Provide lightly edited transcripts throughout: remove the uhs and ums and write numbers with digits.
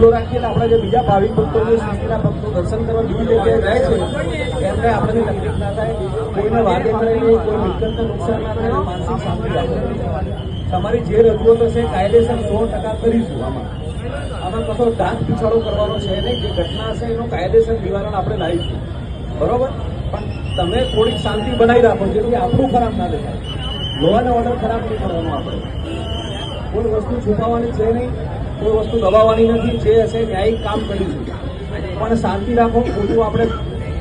ખુલ્લો રાખીને આપણે જે બીજા ભાવિક ભક્તો જે સૃષ્ટિના ભક્તો દર્શન કરવા બીજી જગ્યાએ જાય છે એમને આપણને તકલીફ ના થાય, કોઈને વાગે મળે નહીં, કોઈ મિલકતને નુકસાન ના થાય, માનસિક શાંતિ રાખે. તમારી જે રજૂઆત હશે કાયદેસર 100% કરીશું. આમાં કશો ઢાંક પીછાડો કરવાનો છે નહીં. જે ઘટના હશે એનું કાયદેસર નિવારણ આપણે લાવીશું, બરોબર? પણ તમે થોડીક શાંતિ બનાવી રાખો જેથી આપણું ખરાબ ના દેખાય. લો અને ઓર્ડર ખરાબ નહીં કરવાનો. આપણે કોઈ વસ્તુ છુપાવવાની છે નહીં, કોઈ વસ્તુ દબાવવાની નથી. જે હશે ન્યાયિક કામ કરીશું, પણ શાંતિ રાખો. ખોટું આપણે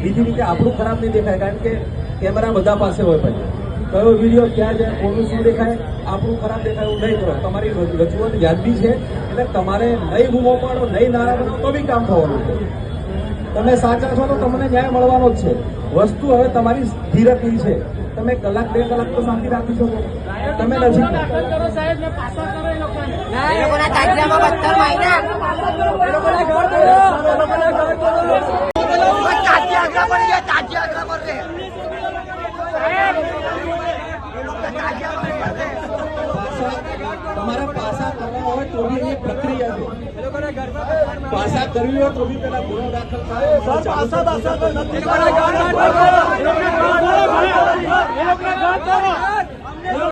બીજી રીતે આપણું ખરાબ નહીં દેખાય, કારણ કે કેમેરા બધા પાસે હોય. પછી કયો વિડીયો ક્યાં જાય, કોનું શું દેખાય, આપણું ખરાબ દેખાય એવું નહીં કરો. તમારી રજૂઆત યાદવી છે એટલે તમારે નહીં બૂમો પાડો, નહીં નારા બનો તો બી કામ થવાનું છે. તમે સાચા છો તો તમને ન્યાય મળવાનો જ છે. વસ્તુ હવે તમારી ધીરજની છે. તમે કલાક 2 કલાક તો શાંતિ રાખી શકો. તમે નથી તમારે પાસા કરવા હોય તો બી એક પ્રક્રિયા છે. પાસા કરવી હોય તો બી પેલા ગુનો દાખલ થાય. પાસા